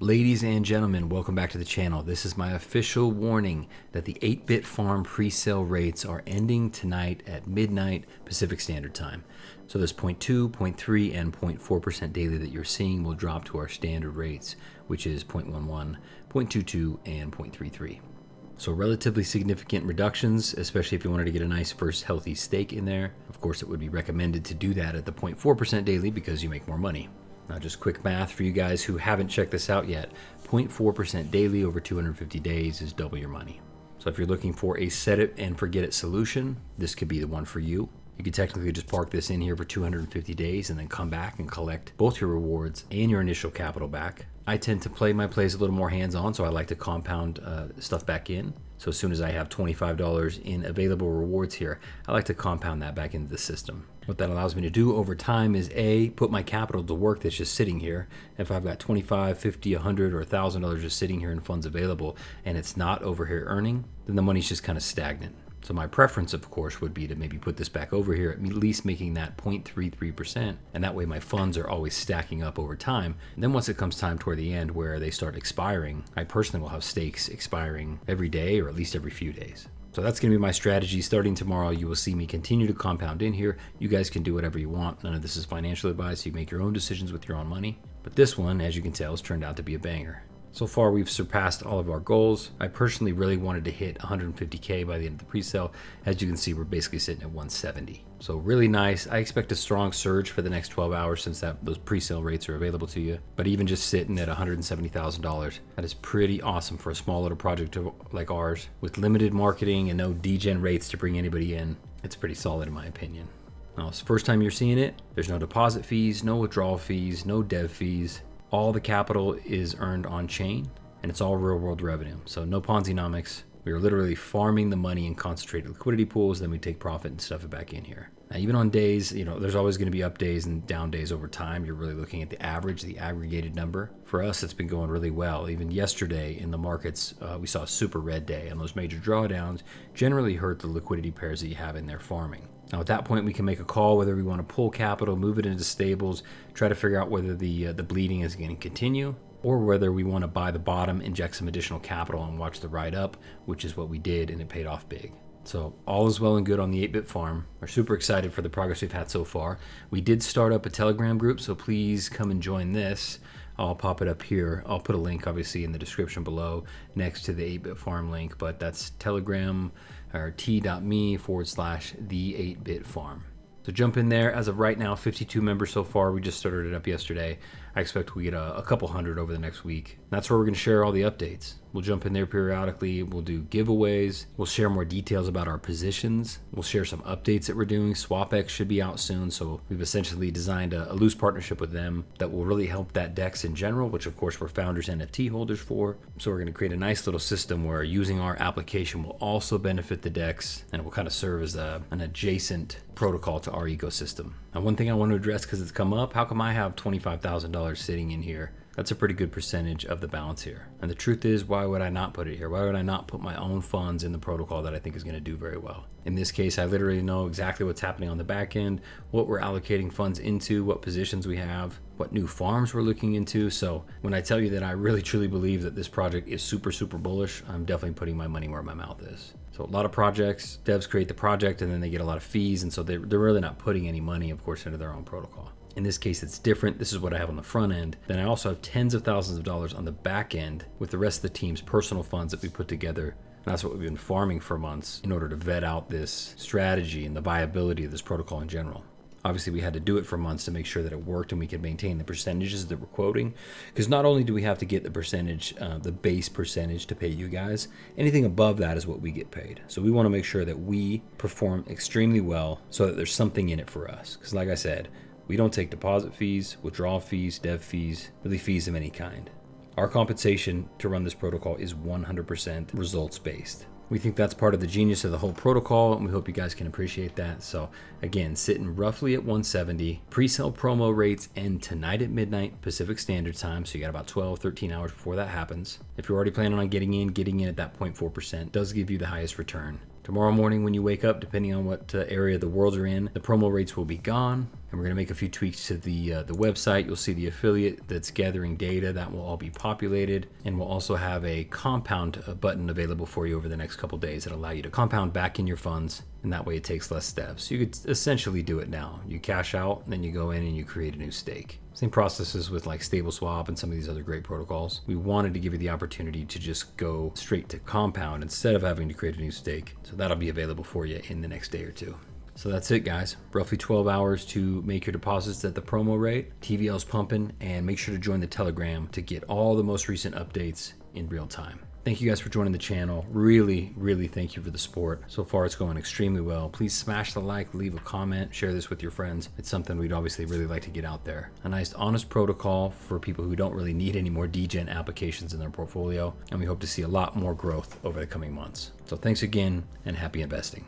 Ladies and gentlemen, welcome back to the channel. This is my official warning that the 8-bit farm pre-sale rates are ending tonight at midnight Pacific Standard Time. So this 0.2, 0.3, and 0.4% daily that you're seeing will drop to our standard rates, which is 0.11, 0.22, and 0.33. So relatively significant reductions, especially if you wanted to get a nice first healthy stake in there. Of course, it would be recommended to do that at the 0.4% daily because you make more money. Now, just quick math for you guys who haven't checked this out yet. 0.4% daily over 250 days is double your money. So if you're looking for a set it and forget it solution, this could be the one for you. You could technically just park this in here for 250 days and then come back and collect both your rewards and your initial capital back. I tend to play my plays a little more hands-on, so I like to compound stuff back in. So as soon as I have $25 in available rewards here, I like to compound that back into the system. What that allows me to do over time is A, put my capital to work that's just sitting here. If I've got $25, $50, $100, or $1,000 just sitting here in funds available and it's not over here earning, then the money's just kind of stagnant. So my preference, of course, would be to maybe put this back over here, at least making that 0.33%, and that way my funds are always stacking up over time. And then once it comes time toward the end where they start expiring, I personally will have stakes expiring every day or at least every few days. So that's going to be my strategy. Starting tomorrow, you will see me continue to compound in here. You guys can do whatever you want. None of this is financial advice. You make your own decisions with your own money. But this one, as you can tell, has turned out to be a banger. So far, we've surpassed all of our goals. I personally really wanted to hit 150K by the end of the pre-sale. As you can see, we're basically sitting at 170. So really nice. I expect a strong surge for the next 12 hours since those pre-sale rates are available to you. But even just sitting at $170,000, that is pretty awesome for a small little project like ours. With limited marketing and no degen rates to bring anybody in, it's pretty solid in my opinion. Now, it's the first time you're seeing it. There's no deposit fees, no withdrawal fees, no dev fees. All the capital is earned on chain, and it's all real world revenue. So no Ponzi-nomics. We are literally farming the money in concentrated liquidity pools, then we take profit and stuff it back in here. Now, even on days, there's always going to be up days and down days over time. You're really looking at the average, the aggregated number. For us, it's been going really well. Even yesterday in the markets, we saw a super red day, and those major drawdowns generally hurt the liquidity pairs that you have in there farming. Now at that point, we can make a call whether we want to pull capital, move it into stables, try to figure out whether the bleeding is going to continue, or whether we want to buy the bottom, inject some additional capital, and watch the ride up, which is what we did, and it paid off big. So all is well and good on the 8-bit farm. We're super excited for the progress we've had so far. We did start up a Telegram group, so please come and join this. I'll pop it up here. I'll put a link obviously in the description below next to the 8-bit farm link, but that's Telegram or t.me/the8bit farm. So jump in there. As of right now, 52 members so far. We just started it up yesterday. I expect we get a couple hundred over the next week. That's where we're going to share all the updates. We'll jump in there periodically. We'll do giveaways. We'll share more details about our positions. We'll share some updates that we're doing. SwapX should be out soon. So we've essentially designed a loose partnership with them that will really help that DEX in general, which of course we're founders NFT holders for. So we're going to create a nice little system where using our application will also benefit the DEX, and it will kind of serve as an adjacent protocol to our ecosystem. Now, one thing I want to address because it's come up, how come I have $25,000 sitting in here? That's a pretty good percentage of the balance here. And the truth is, why would I not put it here? Why would I not put my own funds in the protocol that I think is going to do very well? In this case, I literally know exactly what's happening on the back end, what we're allocating funds into, what positions we have, what new farms we're looking into. So when I tell you that I really truly believe that this project is super, super bullish, I'm definitely putting my money where my mouth is. So a lot of projects, devs create the project and then they get a lot of fees. And so they're really not putting any money, of course, into their own protocol. In this case, it's different. This is what I have on the front end. Then I also have tens of thousands of dollars on the back end with the rest of the team's personal funds that we put together. And that's what we've been farming for months in order to vet out this strategy and the viability of this protocol in general. Obviously, we had to do it for months to make sure that it worked and we could maintain the percentages that we're quoting. Because not only do we have to get the percentage, the base percentage to pay you guys, anything above that is what we get paid. So we want to make sure that we perform extremely well so that there's something in it for us. Because like I said, we don't take deposit fees, withdrawal fees, dev fees, really fees of any kind. Our compensation to run this protocol is 100% results based. We think that's part of the genius of the whole protocol, and we hope you guys can appreciate that. So again, sitting roughly at 170. Pre-sale promo rates end tonight at midnight Pacific Standard Time, so you got about 12, 13 hours before that happens. If you're already planning on getting in at that 0.4% does give you the highest return. Tomorrow morning when you wake up, depending on what area the world you're in, the promo rates will be gone. And we're going to make a few tweaks to the website. You'll see the affiliate that's gathering data. That will all be populated. And we'll also have a compound button available for you over the next couple days that allow you to compound back in your funds. And that way it takes less steps. You could essentially do it now. You cash out, then you go in and you create a new stake. Same processes with like StableSwap and some of these other great protocols. We wanted to give you the opportunity to just go straight to compound instead of having to create a new stake. So that'll be available for you in the next day or two. So that's it, guys. Roughly 12 hours to make your deposits at the promo rate. TVL's pumping, and make sure to join the Telegram to get all the most recent updates in real time. Thank you guys for joining the channel. Really, really thank you for the support. So far, it's going extremely well. Please smash the like, leave a comment, share this with your friends. It's something we'd obviously really like to get out there. A nice, honest protocol for people who don't really need any more degen applications in their portfolio. And we hope to see a lot more growth over the coming months. So thanks again, and happy investing.